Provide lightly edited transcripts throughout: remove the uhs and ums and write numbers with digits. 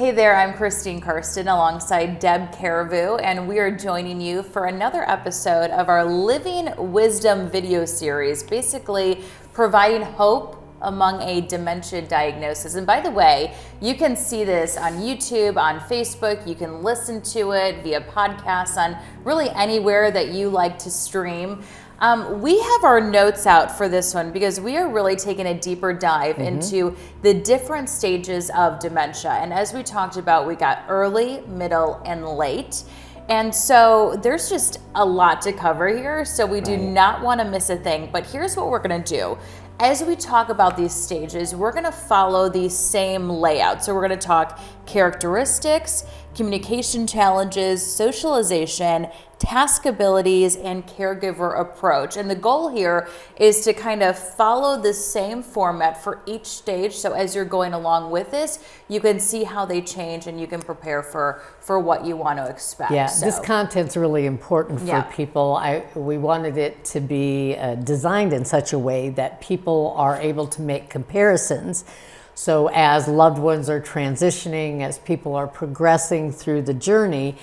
Hey there, I'm Karsten alongside Deb Carriveau, and we are joining you for another episode of our Living Wisdom video series, basically providing hope among a dementia diagnosis. And by the way, you can see this on YouTube, on Facebook, you can listen to it via podcasts on really anywhere that you like to stream. We have our notes out for this one because we are really taking a deeper dive into the different stages of dementia. And as we talked about, we got early, middle, and late. And so there's just a lot to cover here. So we do not want to miss a thing. But here's what we're going to do. As we talk about these stages, we're going to follow the same layout. So we're going to talk characteristics, communication challenges, socialization, task abilities, and caregiver approach. And the goal here is to kind of follow the same format for each stage. So as you're going along with this, you can see how they change and you can prepare for what you want to expect. Yeah, this content's really important for people. We wanted it to be designed in such a way that people are able to make comparisons. So as loved ones are transitioning, as people are progressing through the journey,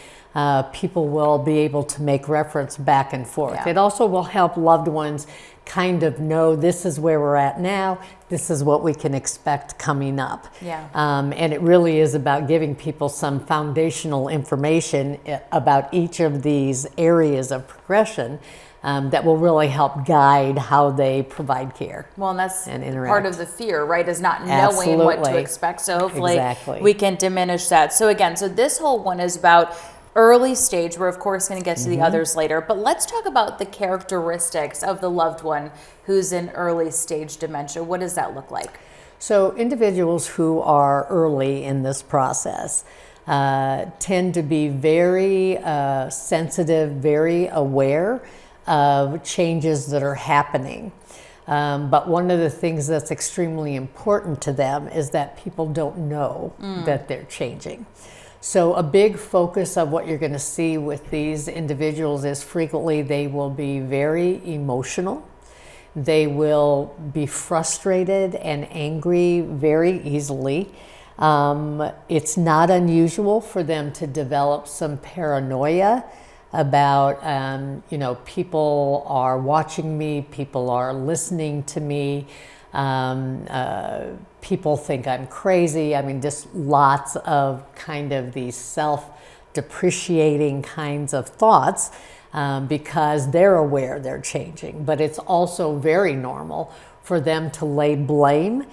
people will be able to make reference back and forth. Yeah. It also will help loved ones kind of know this is where we're at now, this is what we can expect coming up. Yeah. And it really is about giving people some foundational information about each of these areas of progression that will really help guide how they provide care. Well, and that's part of the fear, right, is not knowing what to expect. So hopefully we can diminish that. So again, so this whole one is about early stage. We're of course going to get to the others later, but let's talk about the characteristics of the loved one who's in early stage dementia. What does that look like? So individuals who are early in this process tend to be very sensitive, very aware of changes that are happening. But one of the things that's extremely important to them is that people don't know that they're changing. So a big focus of what you're going to see with these individuals is frequently they will be very emotional. They will be frustrated and angry very easily. It's not unusual for them to develop some paranoia about, people are watching me, people are listening to me, people think I'm crazy. I mean, just lots of kind of these self-depreciating kinds of thoughts because they're aware they're changing. But it's also very normal for them to lay blame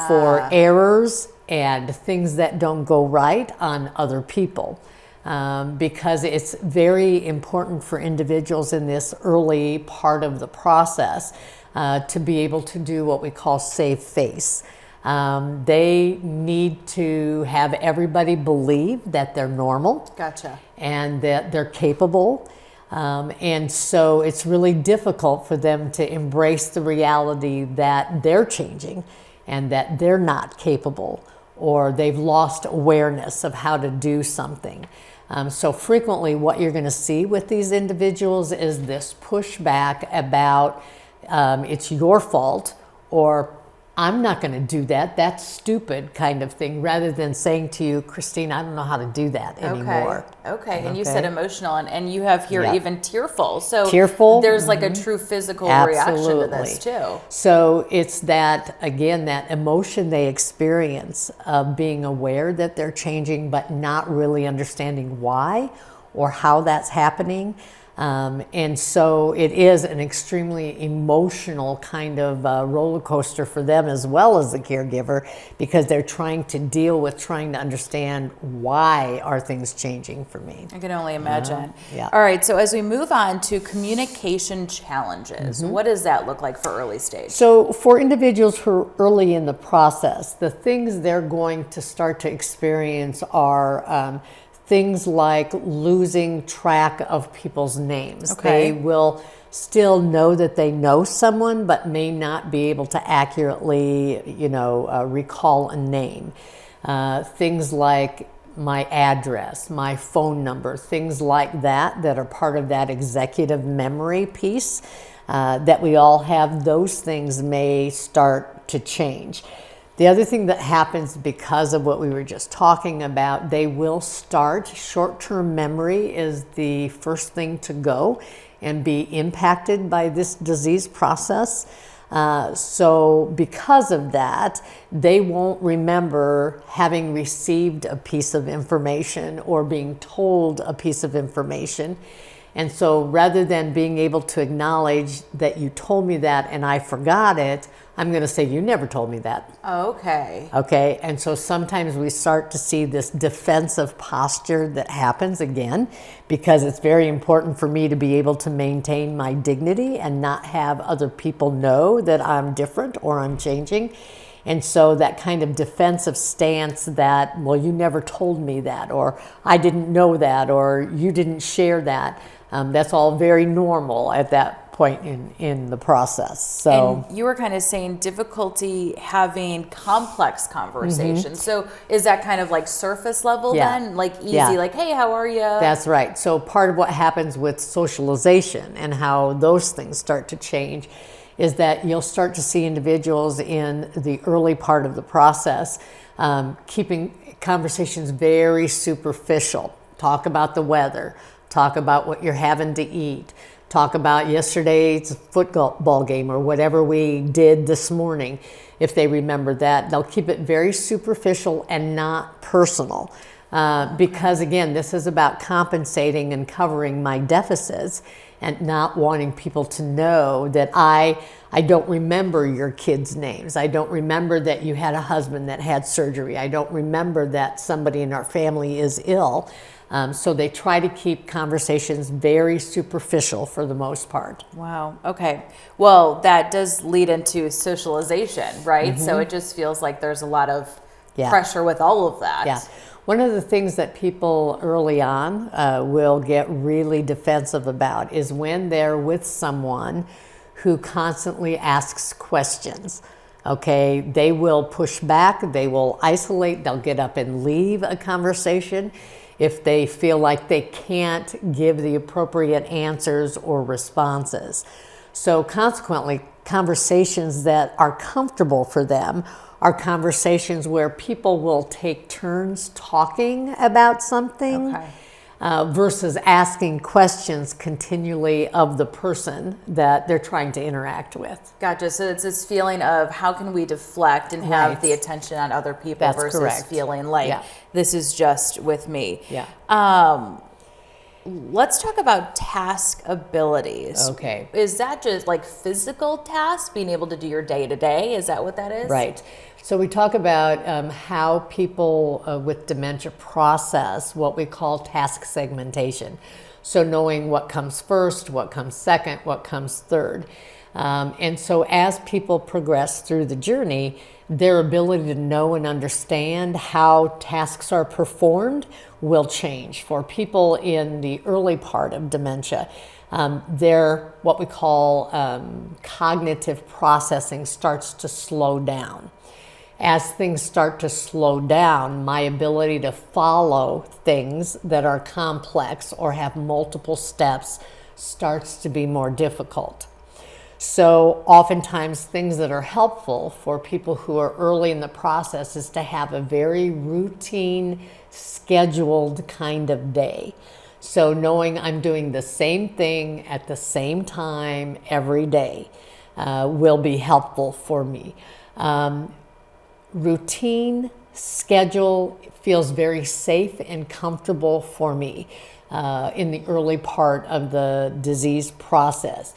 for errors and things that don't go right on other people. Because it's very important for individuals in this early part of the process to be able to do what we call save face. They need to have everybody believe that they're normal. Gotcha. And that they're capable. And so it's really difficult for them to embrace the reality that they're changing and that they're not capable or they've lost awareness of how to do something. So frequently what you're going to see with these individuals is this pushback about it's your fault or I'm not going to do that, that's stupid kind of thing, rather than saying to you, Christine, I don't know how to do that anymore. Okay. And you said emotional, and you have here even tearful. So tearful. There's like a true physical reaction to this too. So it's that, again, that emotion they experience of being aware that they're changing, but not really understanding why or how that's happening. And so it is an extremely emotional kind of roller coaster for them as well as the caregiver, because they're trying to deal with trying to understand why are things changing for me. I can only imagine. All right, so as we move on to communication challenges, what does that look like for early stage? So for individuals who are early in the process, the things they're going to start to experience are things like losing track of people's names. They will still know that they know someone, but may not be able to accurately, recall a name. Things like my address, my phone number, things like that are part of that executive memory piece that we all have. Those things may start to change. The other thing that happens because of what we were just talking about, they will start, short-term memory is the first thing to go and be impacted by this disease process. So because of that, they won't remember having received a piece of information or being told a piece of information. And so rather than being able to acknowledge that you told me that and I forgot it, I'm going to say, you never told me that. Okay. Okay. And so sometimes we start to see this defensive posture that happens again, because it's very important for me to be able to maintain my dignity and not have other people know that I'm different or I'm changing. And so that kind of defensive stance that, well, you never told me that, or I didn't know that, or you didn't share that, that's all very normal at that point in the process. So, and you were kind of saying difficulty having complex conversations. So is that kind of like surface level then? Like easy, like, hey, how are you? That's right. So part of what happens with socialization and how those things start to change is that you'll start to see individuals in the early part of the process keeping conversations very superficial. Talk about the weather, talk about what you're having to eat, talk about yesterday's football game or whatever we did this morning. If they remember that, they'll keep it very superficial and not personal. Because again, this is about compensating and covering my deficits and not wanting people to know that I don't remember your kids' names. I don't remember that you had a husband that had surgery. I don't remember that somebody in our family is ill. So they try to keep conversations very superficial for the most part. Wow. Okay. Well, that does lead into socialization, right? So it just feels like there's a lot of pressure with all of that. Yeah. One of the things that people early on will get really defensive about is when they're with someone who constantly asks questions. Okay, they will push back, they will isolate, they'll get up and leave a conversation if they feel like they can't give the appropriate answers or responses. So consequently, conversations that are comfortable for them are conversations where people will take turns talking about something versus asking questions continually of the person that they're trying to interact with. Gotcha. So it's this feeling of how can we deflect and have the attention on other people versus feeling like this is just with me. Yeah. Let's talk about task abilities. Okay. Is that just like physical tasks, being able to do your day to day? Is that what that is? Right. So we talk about how people with dementia process what we call task segmentation. So knowing what comes first, what comes second, what comes third. And so as people progress through the journey, their ability to know and understand how tasks are performed will change. For people in the early part of dementia, their what we call cognitive processing starts to slow down. As things start to slow down, my ability to follow things that are complex or have multiple steps starts to be more difficult. So oftentimes things that are helpful for people who are early in the process is to have a very routine, scheduled kind of day. So knowing I'm doing the same thing at the same time every day will be helpful for me. Routine, schedule feels very safe and comfortable for me in the early part of the disease process.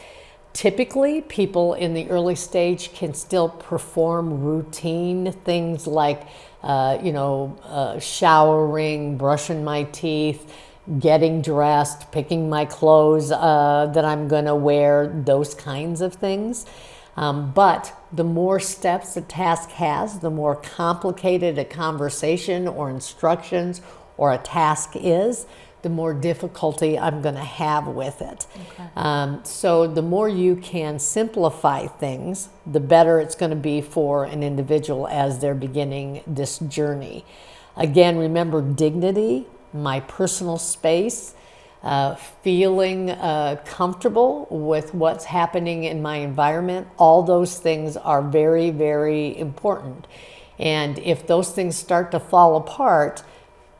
Typically, people in the early stage can still perform routine things like, showering, brushing my teeth, getting dressed, picking my clothes that I'm going to wear, those kinds of things. But the more steps a task has, the more complicated a conversation or instructions or a task is, the more difficulty I'm going to have with it. Okay. So the more you can simplify things, the better it's going to be for an individual as they're beginning this journey. Again, remember dignity, my personal space, feeling comfortable with what's happening in my environment. All those things are very, very important. And if those things start to fall apart,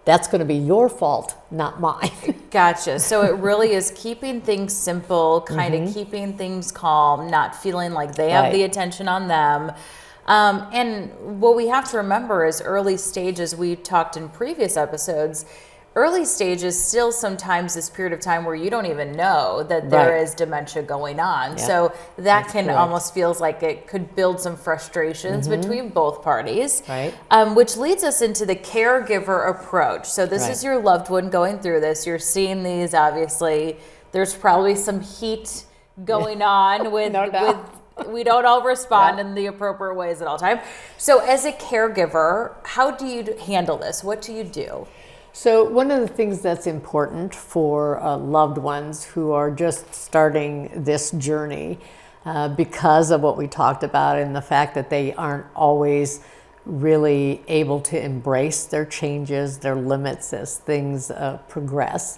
that's going to be your fault, not mine. Gotcha. So it really is keeping things simple, kind of keeping things calm, not feeling like they have the attention on them. And what we have to remember is early stages, we talked in previous episodes, early stages still sometimes this period of time where you don't even know that there is dementia going on. Yeah. So that can almost feels like it could build some frustrations between both parties. Right. Which leads us into the caregiver approach. So this is your loved one going through this. You're seeing these, obviously. There's probably some heat going on with, we don't all respond in the appropriate ways at all time. So as a caregiver, how do you handle this? What do you do? So one of the things that's important for loved ones who are just starting this journey because of what we talked about and the fact that they aren't always really able to embrace their changes, their limits as things progress,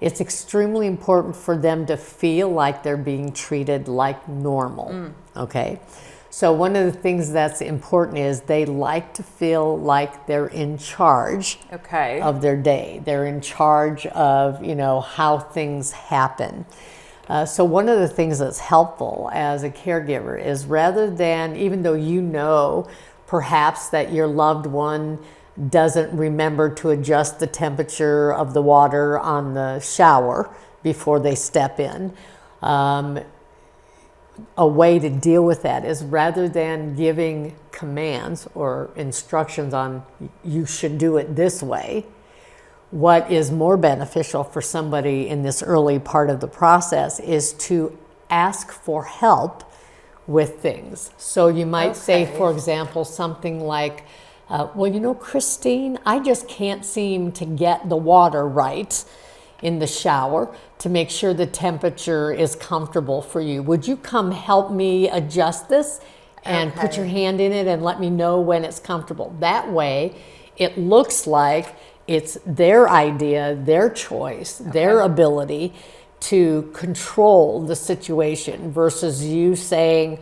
it's extremely important for them to feel like they're being treated like normal, okay? So one of the things that's important is they like to feel like they're in charge of their day. They're in charge of, you know, how things happen. So one of the things that's helpful as a caregiver is rather than, even though you know perhaps that your loved one doesn't remember to adjust the temperature of the water on the shower before they step in, a way to deal with that is rather than giving commands or instructions on you should do it this way, what is more beneficial for somebody in this early part of the process is to ask for help with things. So you might say, for example, something like, well, you know, Christine, I just can't seem to get the water right in the shower to make sure the temperature is comfortable for you. Would you come help me adjust this and put your hand in it and let me know when it's comfortable? That way, it looks like it's their idea, their choice, their ability to control the situation versus you saying,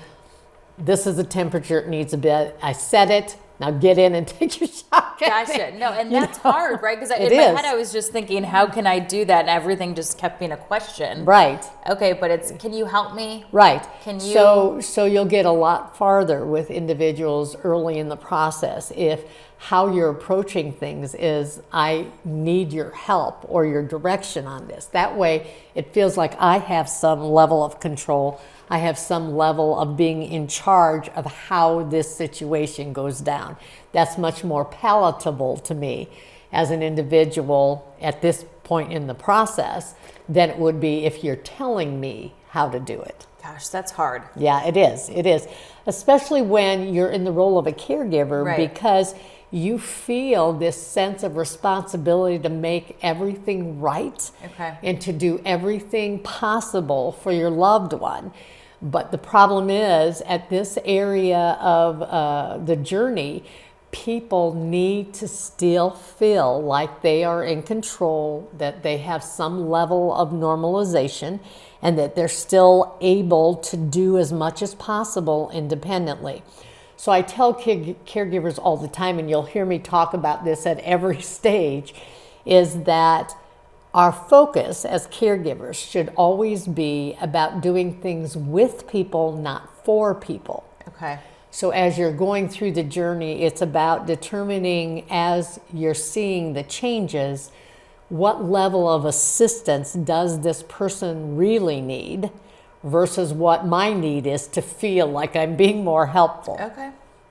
this is the temperature it needs a bit. I set it. Now get in and take your shot. Gotcha. No, and that's hard, right? Because in my head, I was just thinking, how can I do that? And everything just kept being a question. Right. Okay, but it's, can you help me? Right. Can you? So you'll get a lot farther with individuals early in the process if how you're approaching things is, I need your help or your direction on this. That way, it feels like I have some level of control. I have some level of being in charge of how this situation goes down. That's much more palatable to me as an individual at this point in the process than it would be if you're telling me how to do it. Gosh, that's hard. Yeah, it is. It is. Especially when you're in the role of a caregiver because you feel this sense of responsibility to make everything right and to do everything possible for your loved one. But the problem is, at this area of the journey, people need to still feel like they are in control, that they have some level of normalization, and that they're still able to do as much as possible independently. So I tell caregivers all the time, and you'll hear me talk about this at every stage, is that our focus as caregivers should always be about doing things with people, not for people. Okay. So as you're going through the journey, it's about determining, as you're seeing the changes, what level of assistance does this person really need versus what my need is to feel like I'm being more helpful.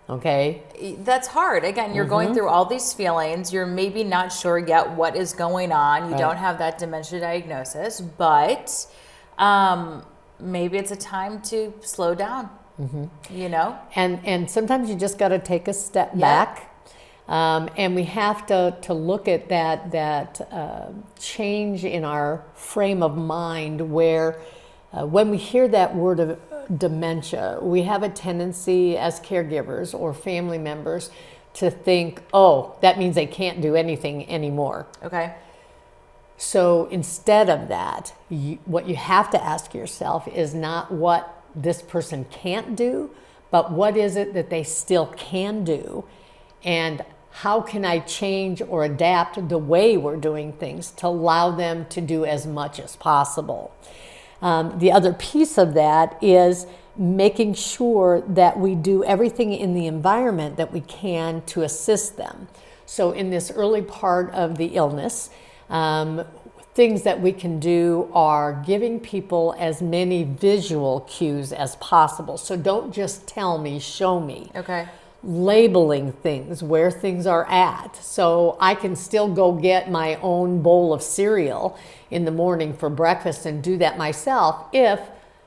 Okay. That's hard. Again, you're going through all these feelings. You're maybe not sure yet what is going on. You don't have that dementia diagnosis, but maybe it's a time to slow down, you know? And sometimes you just got to take a step back. And we have to look at that change in our frame of mind where when we hear that word of dementia, we have a tendency as caregivers or family members to think, oh, that means they can't do anything anymore. Okay. So instead of that, what you have to ask yourself is not what this person can't do, but what is it that they still can do? and how can I change or adapt the way we're doing things to allow them to do as much as possible. The other piece of that is making sure that we do everything in the environment that we can to assist them. So in this early part of the illness, things that we can do are giving people as many visual cues as possible. So don't just tell me, show me. Okay. Labeling things, where things are at. So I can still go get my own bowl of cereal in the morning for breakfast and do that myself if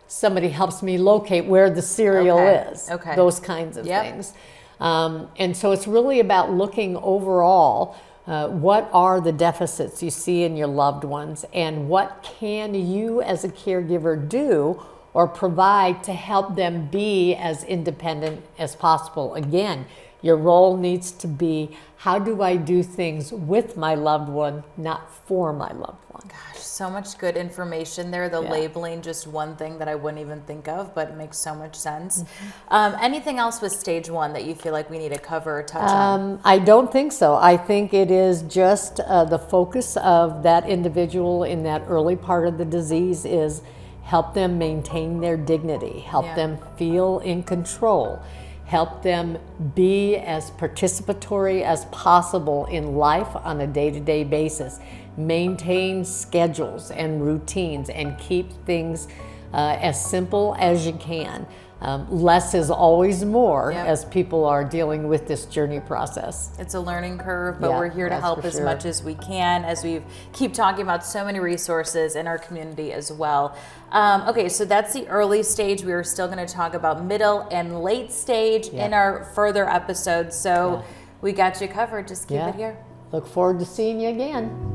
somebody helps me locate where the cereal is. Okay. Those kinds of things. And so it's really about looking overall, what are the deficits you see in your loved ones, and what can you as a caregiver do or provide to help them be as independent as possible. Again, your role needs to be, how do I do things with my loved one, not for my loved one? Gosh, so much good information there. The labeling, just one thing that I wouldn't even think of, but it makes so much sense. Anything else with stage 1 that you feel like we need to cover or touch on? I don't think so. I think it is just the focus of that individual in that early part of the disease is help them maintain their dignity, help them feel in control, help them be as participatory as possible in life on a day-to-day basis, maintain schedules and routines, and keep things as simple as you can. Less is always more as people are dealing with this journey process. It's a learning curve, but we're here to help as much as we can, as we keep talking about so many resources in our community as well. Okay, so that's the early stage. We are still going to talk about middle and late stage in our further episodes. So we got you covered. Just keep it here. Look forward to seeing you again.